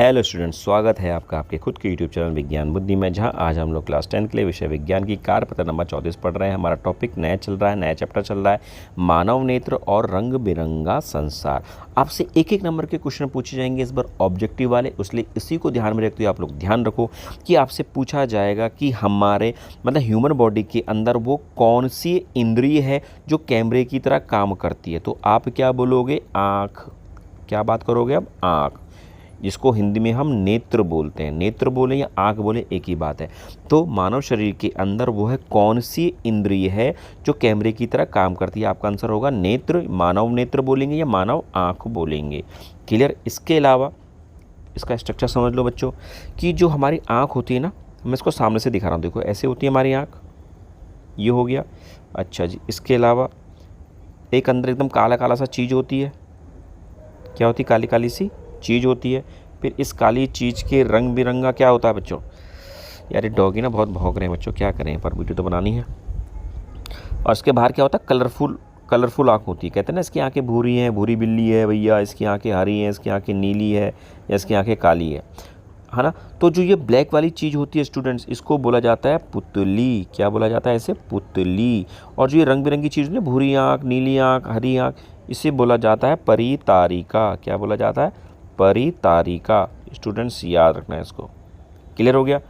Hello students, स्वागत है आपका आपके खुद के यूट्यूब चैनल विज्ञान बुद्धि में, जहां आज हम लोग क्लास 10 के लिए विषय विज्ञान की कार्यपत्र नंबर 34 पढ़ रहे हैं। हमारा टॉपिक नया चल रहा है, नया चैप्टर चल रहा है, मानव नेत्र और रंग बिरंगा संसार। आपसे एक एक नंबर के क्वेश्चन पूछे जाएंगे इस बार ऑब्जेक्टिव वाले, इसलिए इसी को ध्यान में रखते हुए आप लोग ध्यान रखो कि आपसे पूछा जाएगा कि हमारे ह्यूमन बॉडी के अंदर वो कौन सी इंद्रिय है जो कैमरे की तरह काम करती है। तो आप क्या बोलोगे? आँख। क्या बात करोगे अब? आँख, जिसको हिंदी में हम नेत्र बोलते हैं। नेत्र बोले या आँख बोले एक ही बात है। तो मानव शरीर के अंदर वो है कौन सी इंद्रिय है जो कैमरे की तरह काम करती है? आपका आंसर होगा नेत्र। मानव नेत्र बोलेंगे या मानव आँख बोलेंगे। क्लियर? इसके अलावा इसका स्ट्रक्चर समझ लो बच्चों कि जो हमारी आँख होती है ना, मैं इसको सामने से दिखा रहा हूँ। देखो ऐसे होती है हमारी आँख, ये हो गया। अच्छा जी, इसके अलावा एक अंदर एकदम काला काला सा चीज़ होती है। क्या होती है? काली काली सी चीज़ होती है। फिर इस काली चीज़ के रंग बिरंगा क्या होता है बच्चों? यार ये डॉगी ना बहुत भौंक रहे हैं बच्चों, क्या करें, पर वीडियो तो बनानी है। और इसके बाहर क्या होता है? कलरफुल आँख होती है। कहते हैं ना इसकी आंखें भूरी हैं, भूरी बिल्ली है भैया, इसकी आंखें हरी हैं, इसकी आंखें नीली है या इसकी आंखें काली है ना। तो जो ये ब्लैक वाली चीज़ होती है स्टूडेंट्स, इसको बोला जाता है पुतली। क्या बोला जाता है? ऐसे पुतली। और जो ये रंग बिरंगी चीज़ है, भूरी आँख, नीली आँख, हरी आँख, इसे बोला जाता है परितारिका। क्या बोला जाता है? परितारिका। स्टूडेंट्स याद रखना है इसको। क्लियर हो गया?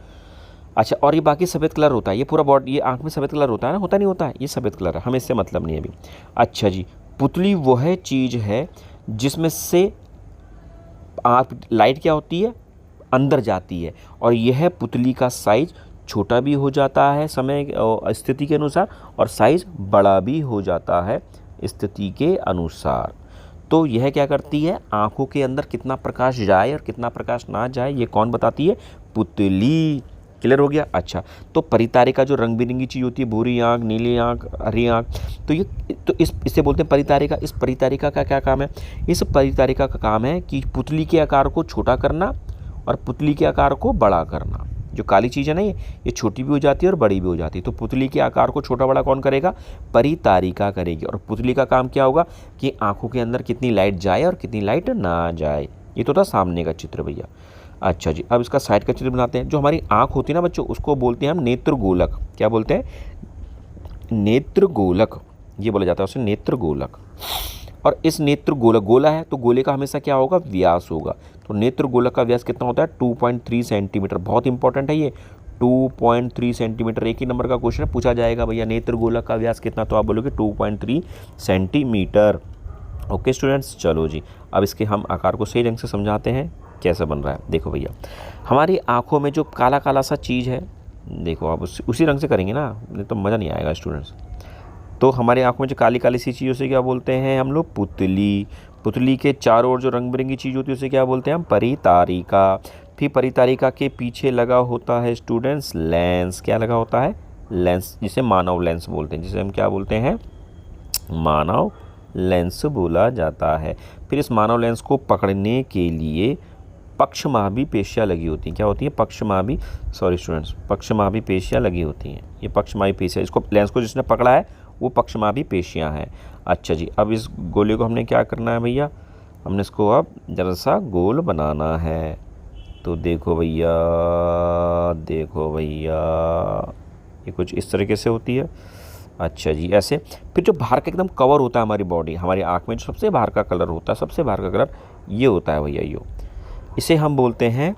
अच्छा, और ये बाकी सफ़ेद कलर होता है, ये पूरा बॉडी, ये आँख में सफ़ेद कलर होता है ना? होता नहीं होता है? ये सफ़ेद कलर है, हमें इससे मतलब नहीं है अभी। अच्छा जी, पुतली वह चीज़ है जिसमें से आप लाइट क्या होती है? अंदर जाती है, और यह पुतली का साइज छोटा भी हो जाता है समय स्थिति के अनुसार, और साइज बड़ा भी हो जाता है स्थिति के अनुसार। तो यह क्या करती है? आँखों के अंदर कितना प्रकाश जाए और कितना प्रकाश ना जाए, ये कौन बताती है? पुतली। क्लियर हो गया? अच्छा, तो परितारिका जो रंग बिरंगी चीज़ होती है, भूरी आँख, नीली आँख, हरी आँख, तो इसे बोलते हैं परितारिका। इस परितारिका का क्या काम है? इस परितारिका का काम है कि पुतली के आकार को छोटा करना और पुतली के आकार को बड़ा करना। जो काली चीज़ है ना, ये छोटी भी हो जाती है और बड़ी भी हो जाती है। तो पुतली के आकार को छोटा बड़ा कौन करेगा? परितारिका करेगी। और पुतली का काम क्या होगा कि आंखों के अंदर कितनी लाइट जाए और कितनी लाइट ना जाए। ये तो था सामने का चित्र भैया। अच्छा जी, अब इसका साइड का चित्र बनाते हैं। जो हमारी आँख होती है ना बच्चों, उसको बोलते हैं हम नेत्र गोलक। क्या बोलते हैं? नेत्र गोलक, ये बोला जाता है उसे नेत्र गोलक। और इस नेत्र गोलक, गोला है तो गोले का हमेशा क्या होगा? व्यास होगा। तो नेत्र गोलक का व्यास कितना होता है? 2.3 सेंटीमीटर। बहुत इंपॉर्टेंट है ये, 2.3 सेंटीमीटर। एक ही नंबर का क्वेश्चन है, पूछा जाएगा भैया नेत्र गोलक का व्यास कितना, तो आप बोलोगे 2.3 सेंटीमीटर। ओके स्टूडेंट्स, चलो जी, अब इसके हम आकार को सही ढंग से समझाते हैं कैसे बन रहा है। देखो भैया, हमारी आँखों में जो काला काला सा चीज़ है, देखो आप उसी रंग से करेंगे ना, नहीं तो मज़ा नहीं आएगा स्टूडेंट्स। तो हमारी आँखों में जो काली काली सी चीज़, उसे क्या बोलते हैं हम लोग? पुतली। पुतली के चारों ओर जो रंग बिरंगी चीज़ होती है उसे क्या बोलते हैं हम? परितारिका। फिर परितारिका के पीछे लगा होता है स्टूडेंट्स लेंस। क्या लगा होता है? लेंस, जिसे मानव लेंस बोलते हैं, जिसे हम क्या बोलते हैं? मानव लेंस बोला जाता है। फिर इस मानव लेंस को पकड़ने के लिए पक्षमाभी पेशियाँ लगी होती हैं। क्या होती है? पक्षमाभी, सॉरी स्टूडेंट्स, पक्षमाभी पेशियाँ लगी होती हैं। ये पक्षमाभी पेशियाँ, इसको लेंस को जिसने पकड़ा है वो पक्षमाभी पेशियाँ हैं। अच्छा जी, अब इस गोले को हमने क्या करना है भैया? हमने इसको अब जरा सा गोल बनाना है। तो देखो भैया, देखो भैया, ये कुछ इस तरीके से होती है। अच्छा जी, ऐसे। फिर जो बाहर का एकदम कवर होता है हमारी बॉडी, हमारी आँख में जो सबसे बाहर का कलर होता है, सबसे बाहर का कलर ये होता है भैया, यो। इसे हम बोलते हैं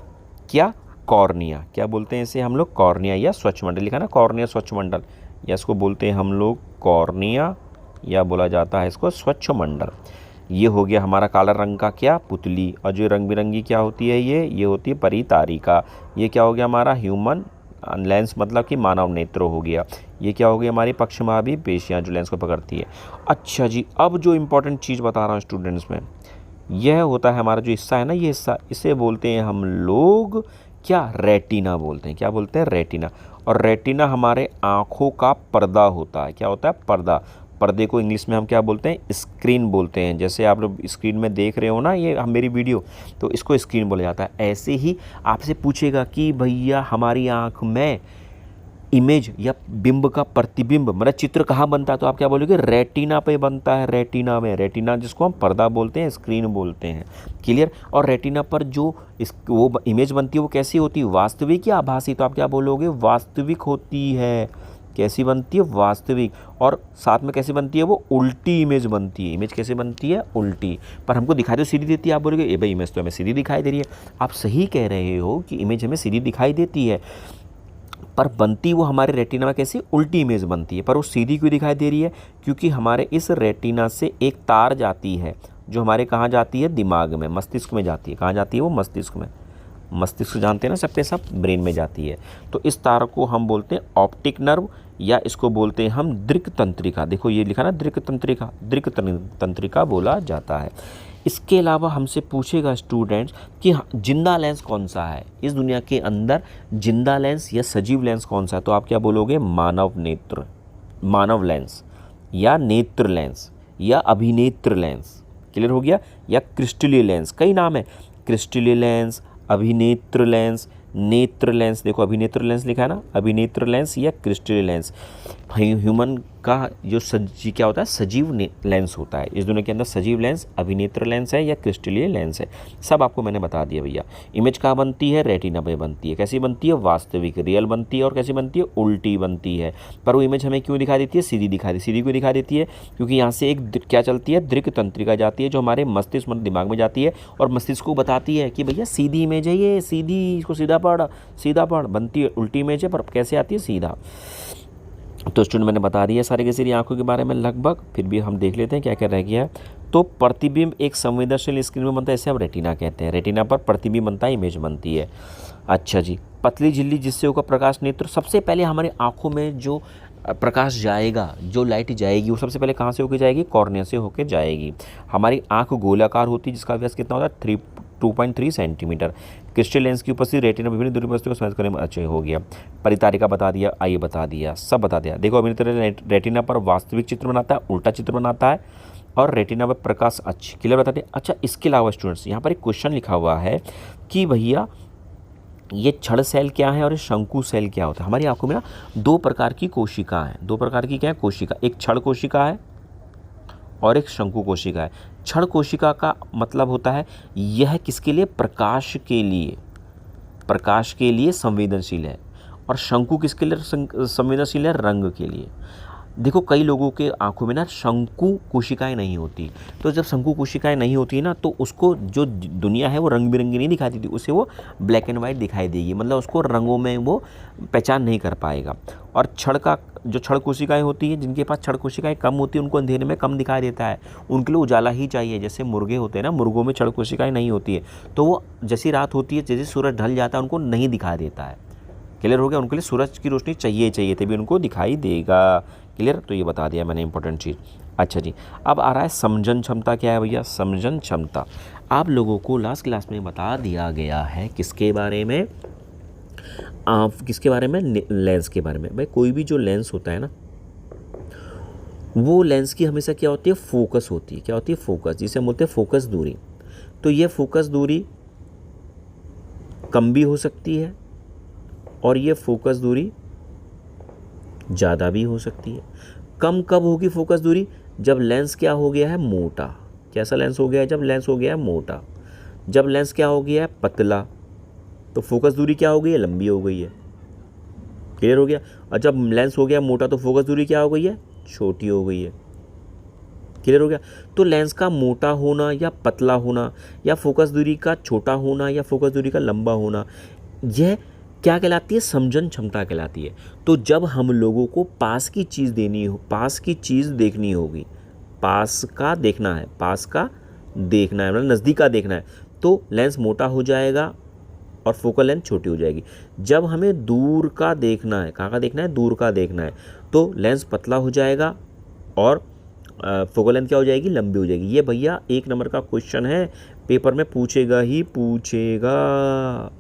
क्या? कॉर्निया। क्या बोलते हैं इसे हम लोग? कॉर्निया या स्वच्छमंडल। लिखा ना, कॉर्निया स्वच्छमंडल, या इसको बोलते हैं हम लोग कॉर्निया, या बोला जाता है इसको स्वच्छमंडल। ये हो गया हमारा काला रंग का क्या? पुतली। और जो रंग बिरंगी क्या होती है? ये होती है परितारिका। ये क्या हो गया हमारा? ह्यूमन लेंस, मतलब कि मानव नेत्र हो गया। ये क्या हो गई? हमारी पक्षमाभी पेशियाँ जो लेंस को पकड़ती है। अच्छा जी, अब जो इम्पोर्टेंट चीज़ बता रहा हूँ स्टूडेंट्स में, यह होता है हमारा जो हिस्सा है ना, ये हिस्सा, इसे बोलते हैं हम लोग क्या? रेटिना बोलते हैं। क्या बोलते हैं? रेटिना। और रेटिना हमारे आँखों का पर्दा होता है। क्या होता है? पर्दा। पर्दे को इंग्लिश में हम क्या बोलते हैं? स्क्रीन बोलते हैं। जैसे आप लोग स्क्रीन में देख रहे हो ना ये मेरी वीडियो, तो इसको स्क्रीन बोला जाता है। ऐसे ही आपसे पूछेगा कि भैया हमारी आँख में इमेज या बिंब का प्रतिबिंब मतलब चित्र कहाँ बनता है, तो आप क्या बोलोगे, रेटिना पे बनता है, रेटिना में। रेटिना जिसको हम पर्दा बोलते हैं, स्क्रीन बोलते हैं। क्लियर। और रेटिना पर जो वो इमेज बनती है वो कैसी होती है, वास्तविक या आभासी, तो आप क्या बोलोगे, वास्तविक होती है। कैसी बनती है, वास्तविक। और साथ में कैसी बनती है, वो उल्टी इमेज बनती है। इमेज कैसे बनती है, उल्टी। पर हमको दिखाई तो सीधी देती है। आप बोलोगे ए भाई इमेज तो हमें सीधी दिखाई दे रही है। आप सही कह रहे हो कि इमेज हमें सीधी दिखाई देती है, पर बनती वो हमारे रेटिना में कैसी, उल्टी इमेज बनती है। पर वो सीधी क्यों दिखाई दे रही है, क्योंकि हमारे इस रेटिना से एक तार जाती है जो हमारे कहाँ जाती है, दिमाग में, मस्तिष्क में जाती है। कहाँ जाती है वो, मस्तिष्क में। मस्तिष्क जानते हैं ना सबके सब, ब्रेन में जाती है। तो इस तार को हम बोलते हैं ऑप्टिक नर्व, या इसको बोलते हैं हम दृक् तंत्रिका। देखो ये लिखा ना, दृक् तंत्रिका, दृक् तंत्रिका बोला जाता है। इसके अलावा हमसे पूछेगा स्टूडेंट्स कि जिंदा लेंस कौन सा है इस दुनिया के अंदर, जिंदा लेंस या सजीव लेंस कौन सा है, तो आप क्या बोलोगे, मानव नेत्र, मानव लेंस, या नेत्र लेंस, या अभिनेत्र लेंस। क्लियर हो गया। या क्रिस्टलीय लेंस, कई नाम है, क्रिस्टलीय लेंस, अभिनेत्र लेंस, नेत्र लेंस। देखो अभिनेत्र लेंस लिखा है ना, अभिनेत्र लेंस या क्रिस्टलीय लेंस। ह्यूमन का जो क्या होता है, सजीव लेंस होता है। इस दुनिया के अंदर सजीव लेंस अभिनेत्र लेंस है या क्रिस्टलीय लेंस है। सब आपको मैंने बता दिया भैया। इमेज कहाँ बनती है, रेटिना पे बनती है। कैसी बनती है, वास्तविक, रियल बनती है। और कैसी बनती है, उल्टी बनती है। पर वो इमेज हमें क्यों दिखा देती है, सीधी दिखा देती है। सीधी क्यों दिखा देती है, क्योंकि यहाँ से एक क्या चलती है, दृक् तंत्रिका जाती है, जो हमारे मस्तिष्क मतलब दिमाग में जाती है, और मस्तिष्क को बताती है कि भैया सीधी इमेज है ये, सीधी, इसको सीधा पढ़, सीधा पढ़। बनती है उल्टी इमेज है, पर कैसे आती है, सीधा। तो स्टूडेंट मैंने बता दिया सारे के सारी आंखों के बारे में लगभग, फिर भी हम देख लेते हैं क्या क्या रह गया है। तो प्रतिबिंब एक संवेदनशील स्क्रीन में बनता है, इसे हम रेटिना कहते हैं। रेटिना पर प्रतिबिंब बनता है, इमेज बनती है। अच्छा जी, पतली झिल्ली जिससे होगा प्रकाश नेत्र। सबसे पहले हमारे आंखों में जो प्रकाश जाएगा, जो लाइट जाएगी, वो सबसे पहले कहाँ से होकर जाएगी, कॉर्निया से होकर जाएगी। हमारी आंख गोलाकार होती है, जिसका व्यास कितना होता है, 2.3 सेंटीमीटर। क्रिस्टल लेंस की उपस्थिति रेटिना विभिन्न दूरी पर वस्तुओं को समझ करने में अच्छे हो गया। परितारिका बता दिया, आइए बता दिया, सब बता दिया। देखो अभिनेत्र रेटिना पर वास्तविक चित्र बनाता है, उल्टा चित्र बनाता है, और रेटिना पर प्रकाश अच्छी। क्लियर बता दिया। अच्छा, इसके अलावा स्टूडेंट्स यहाँ पर एक क्वेश्चन लिखा हुआ है कि भैया ये छड़ सेल क्या है और ये शंकु सेल क्या होता है। हमारी आंखों में ना दो प्रकार की कोशिका है। दो प्रकार की क्या है, कोशिका। एक छड़ कोशिका है और एक शंकु कोशिका है। छड़ कोशिका का मतलब होता है यह किसके लिए, प्रकाश के लिए, प्रकाश के लिए संवेदनशील है। और शंकु किसके लिए संवेदनशील है, रंग के लिए। देखो कई लोगों के आंखों में ना शंकु कोशिकाएं नहीं होती, तो जब शंकु कोशिकाएं नहीं होती ना, तो उसको जो दुनिया है वो रंग बिरंगी नहीं दिखाई देती, उसे वो ब्लैक एंड वाइट दिखाई देगी, मतलब उसको रंगों में वो पहचान नहीं कर पाएगा। और जो छड़ कोशिकाएं होती हैं, जिनके पास छड़ कोशिकाएं कम होती हैं, उनको अंधेरे में कम दिखाई देता है, उनके लिए उजाला ही चाहिए। जैसे मुर्गे होते हैं ना, मुर्गों में छड़ कोशिकाएं नहीं होती है, तो वो जैसी रात होती है, जैसे सूरज ढल जाता है, उनको नहीं दिखाई देता है। क्लियर हो गया। उनके लिए सूरज की रोशनी चाहिए तभी उनको दिखाई देगा। क्लियर। तो ये बता दिया मैंने इंपॉर्टेंट चीज़। अच्छा जी, अब आ रहा है समझन क्षमता। क्या है भैया, समझन क्षमता। आप लोगों को लास्ट क्लास में बता दिया गया है किसके बारे में, किसके बारे में, लेंस के बारे में। भाई कोई भी जो लेंस होता है ना, वो लेंस की हमेशा क्या होती है, फोकस होती है। क्या होती है, फोकस, जिसे हम बोलते हैं फोकस दूरी। तो ये फोकस दूरी कम भी हो सकती है और ये फोकस दूरी ज़्यादा भी हो सकती है। कम कब होगी फोकस दूरी, जब लेंस क्या हो गया है, मोटा। कैसा लेंस हो गया है, जब लेंस हो गया है मोटा। जब लेंस क्या हो गया है, पतला, तो फोकस दूरी क्या हो गई है, लंबी हो गई है। क्लियर हो गया। और जब लेंस हो गया मोटा, तो फोकस दूरी क्या हो गई है, छोटी हो गई है। क्लियर हो गया। तो लेंस का मोटा होना या पतला होना, या फोकस दूरी का छोटा होना या फोकस दूरी का लंबा होना, यह क्या कहलाती है, समझन क्षमता कहलाती है। तो जब हम लोगों को पास की चीज़ देनी हो, पास की चीज़ देखनी होगी, पास का देखना है, पास का देखना है, मतलब नज़दीक का देखना है, तो लेंस मोटा हो जाएगा और फोकल लेंथ छोटी हो जाएगी। जब हमें दूर का देखना है, कहाँ का देखना है, दूर का देखना है, तो लेंस पतला हो जाएगा और फोकल लेंथ क्या हो जाएगी, लंबी हो जाएगी। ये भैया 1 नंबर का क्वेश्चन है, पेपर में पूछेगा ही पूछेगा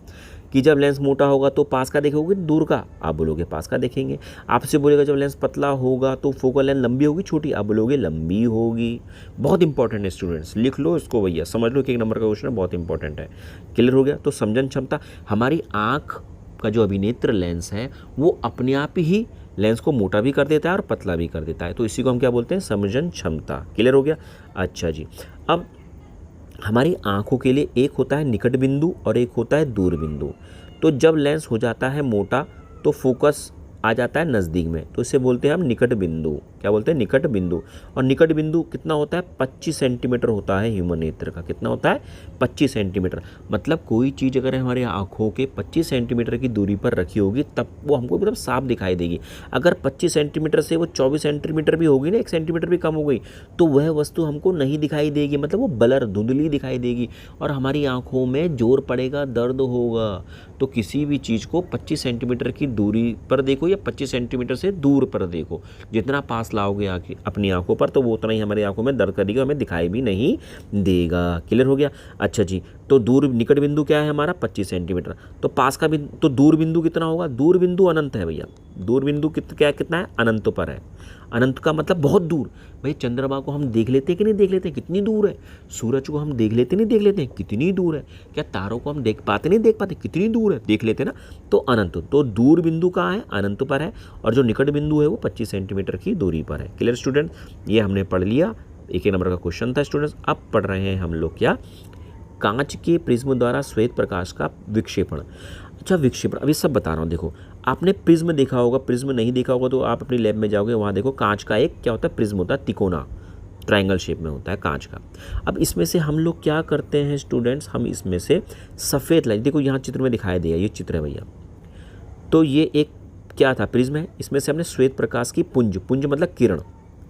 कि जब लेंस मोटा होगा तो पास का देखोगे, दूर का, आप बोलोगे पास का देखेंगे। आपसे बोलेगा जब लेंस पतला होगा तो फोकल लेंथ लंबी होगी छोटी, आप बोलोगे लंबी होगी। बहुत इंपॉर्टेंट है स्टूडेंट्स, लिख लो इसको भैया, समझ लो कि 1 नंबर का क्वेश्चन है, बहुत इंपॉर्टेंट है। क्लियर हो गया। तो समझन क्षमता, हमारी आँख आपका जो अभिनेत्र लेंस है वो अपने आप ही लेंस को मोटा भी कर देता है और पतला भी कर देता है। तो इसी को हम क्या बोलते हैं, समजन क्षमता। क्लियर हो गया। अच्छा जी, अब हमारी आंखों के लिए एक होता है निकट बिंदु और एक होता है दूर बिंदु। तो जब लेंस हो जाता है मोटा तो फोकस आ जाता है नज़दीक में, तो इसे बोलते हैं हम निकट बिंदु। क्या बोलते हैं, निकट बिंदु। और निकट बिंदु कितना होता है, 25 सेंटीमीटर होता है ह्यूमन नेत्र का। कितना होता है, 25 सेंटीमीटर। मतलब कोई चीज़ अगर हमारे आंखों के 25 सेंटीमीटर की दूरी पर रखी होगी तब वो हमको मतलब साफ दिखाई देगी। अगर 25 सेंटीमीटर से वो 24 सेंटीमीटर भी होगी ना, 1 सेंटीमीटर भी कम हो गई, तो वह वस्तु हमको नहीं दिखाई देगी, मतलब वो ब्लर धुंधली दिखाई देगी और हमारी आंखों में जोर पड़ेगा, दर्द होगा। तो किसी भी चीज़ को 25 सेंटीमीटर की दूरी पर देखो या 25 सेंटीमीटर से दूर पर देखो, जितना पास लाओगे अपनी आंखों पर तो वो उतना ही हमारी आंखों में दर्द करेगा, हमें दिखाई भी नहीं देगा। क्लियर हो गया। अच्छा जी, तो दूर निकट बिंदु क्या है हमारा, 25 सेंटीमीटर। तो पास का बिंदु, तो दूर बिंदु कितना होगा, दूर बिंदु अनंत है भैया। दूर बिंदु कितना है, अनंत पर है। अनंत का मतलब बहुत दूर। भाई चंद्रमा को हम देख लेते हैं कि नहीं देख लेते, कितनी दूर है। सूरज को हम देख लेते नहीं देख लेते हैं, कितनी दूर है। क्या तारों को हम देख पाते नहीं देख पाते, कितनी दूर है, देख लेते ना। तो अनंत, तो दूर बिंदु कहाँ है, अनंत पर है। और जो निकट बिंदु है वो 25 सेंटीमीटर की दूरी पर है। क्लियर स्टूडेंट, ये हमने पढ़ लिया। एक नंबर का क्वेश्चन था स्टूडेंट्स। अब पढ़ रहे हैं हम लोग क्या, कांच के प्रिज्म द्वारा श्वेत प्रकाश का विक्षेपण। अच्छा विक्षेपण, अभी सब बता रहा हूँ। देखो आपने प्रिज्म देखा होगा, प्रिज्म नहीं देखा होगा तो आप अपनी लैब में जाओगे, वहाँ देखो कांच का एक क्या होता है, प्रिज्म होता है, तिकोना ट्रायंगल शेप में होता है कांच का। अब इसमें से हम लोग क्या करते हैं स्टूडेंट्स, हम इसमें से सफ़ेद लाइट, देखो यहाँ चित्र में दिखाई दिया, ये चित्र है भैया। तो ये एक क्या था, प्रिज्म है। इसमें से हमने श्वेत प्रकाश की पुंज, पुंज मतलब किरण,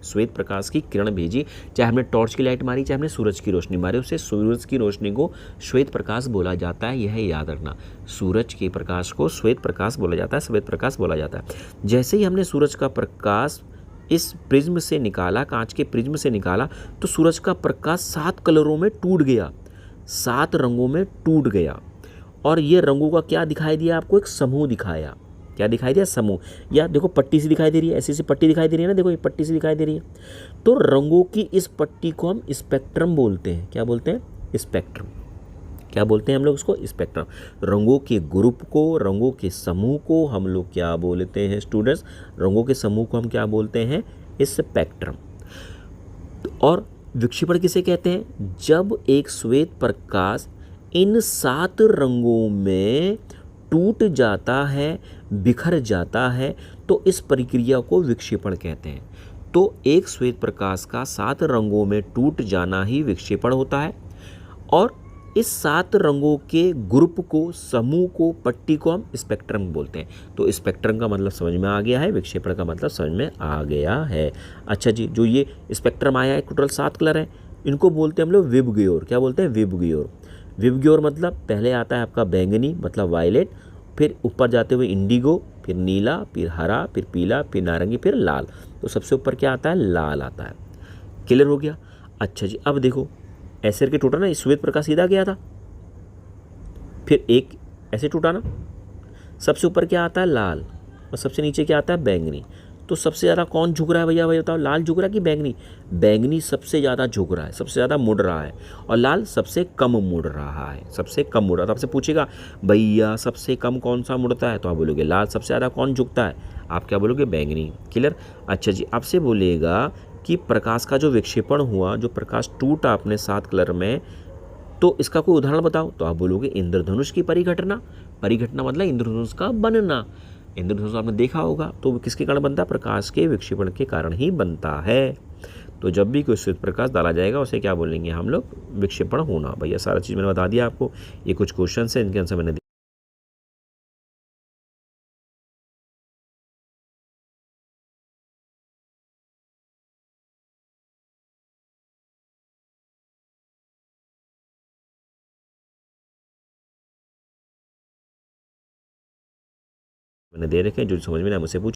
श्वेत प्रकाश की किरण भेजी। चाहे हमने टॉर्च की लाइट मारी, चाहे हमने सूरज की रोशनी मारी, उससे सूरज की रोशनी को श्वेत प्रकाश बोला जाता है। यह याद रखना, सूरज के प्रकाश को श्वेत प्रकाश बोला जाता है, श्वेत प्रकाश बोला जाता है। जैसे ही हमने सूरज का प्रकाश इस प्रिज्म से निकाला, कांच के प्रिज्म से निकाला, तो सूरज का प्रकाश 7 कलरों में टूट गया, 7 रंगों में टूट गया। और ये रंगों का क्या दिखाई दिया आपको, एक समूह दिखाया। क्या दिखाई दिया, समूह। या देखो पट्टी सी दिखाई दे रही है, ऐसी सी पट्टी दिखाई दे रही है ना, देखो ये पट्टी सी दिखाई दे रही है। तो रंगों की इस पट्टी को हम स्पेक्ट्रम बोलते हैं। क्या बोलते हैं, स्पेक्ट्रम। क्या बोलते हैं हम लोग उसको, स्पेक्ट्रम। रंगों के ग्रुप को, रंगों के समूह को हम लोग क्या बोलते हैं स्टूडेंट्स, रंगों के समूह को हम क्या बोलते हैं, स्पेक्ट्रम। और विक्षेपण किसे कहते हैं, जब एक श्वेत प्रकाश इन 7 रंगों में टूट जाता है, बिखर जाता है, तो इस प्रक्रिया को विक्षेपण कहते हैं। तो एक श्वेत प्रकाश का 7 रंगों में टूट जाना ही विक्षेपण होता है। और इस 7 रंगों के ग्रुप को, समूह को, पट्टी को हम स्पेक्ट्रम बोलते हैं। तो स्पेक्ट्रम का मतलब समझ में आ गया है, विक्षेपण का मतलब समझ में आ गया है। अच्छा जी, जो ये स्पेक्ट्रम आया है, टोटल 7 कलर हैं, इनको बोलते हैं हम लोग विबग्योर। क्या बोलते हैं, विबग्योर। विबग्योर मतलब पहले आता है आपका बैंगनी मतलब वायलेट, फिर ऊपर जाते हुए इंडिगो, फिर नीला, फिर हरा, फिर पीला, फिर नारंगी, फिर लाल। तो सबसे ऊपर क्या आता है, लाल आता है। क्लियर हो गया। अच्छा जी, अब देखो ऐसे करके टूटा ना, श्वेत प्रकाश सीधा गया था, फिर एक ऐसे टूटा ना, सबसे ऊपर क्या आता है, लाल, और सबसे नीचे क्या आता है, बैंगनी। तो सबसे ज़्यादा कौन झुक रहा है भैया, भाई बताओ, लाल झुक रहा है कि बैंगनी। बैंगनी सबसे ज़्यादा झुक रहा है, सबसे ज़्यादा मुड़ रहा है, और लाल सबसे कम मुड़ रहा है, सबसे कम मुड़ रहा है। तो आपसे पूछेगा भैया सबसे कम कौन सा मुड़ता है, तो आप बोलोगे लाल। सबसे ज़्यादा कौन झुकता है, आप क्या बोलोगे, बैंगनी। क्लियर। अच्छा जी, आपसे बोलेगा कि प्रकाश का जो विक्षेपण हुआ, जो प्रकाश टूटा अपने 7 कलर में, तो इसका कोई उदाहरण बताओ, तो आप बोलोगे इंद्रधनुष की परिघटना। परिघटना मतलब इंद्रधनुष का बनना। इंद्रधनुष आपने देखा होगा, तो वो किसके कारण बनता है, प्रकाश के विक्षेपण के कारण ही बनता है। तो जब भी कोई श्वेत प्रकाश डाला जाएगा उसे क्या बोलेंगे हम लोग, विक्षेपण होना। भैया सारा चीज़ मैंने बता दिया आपको। ये कुछ क्वेश्चन है, इनके आंसर मैंने दे रखे हैं। जो समझ में ना मुझसे पूछ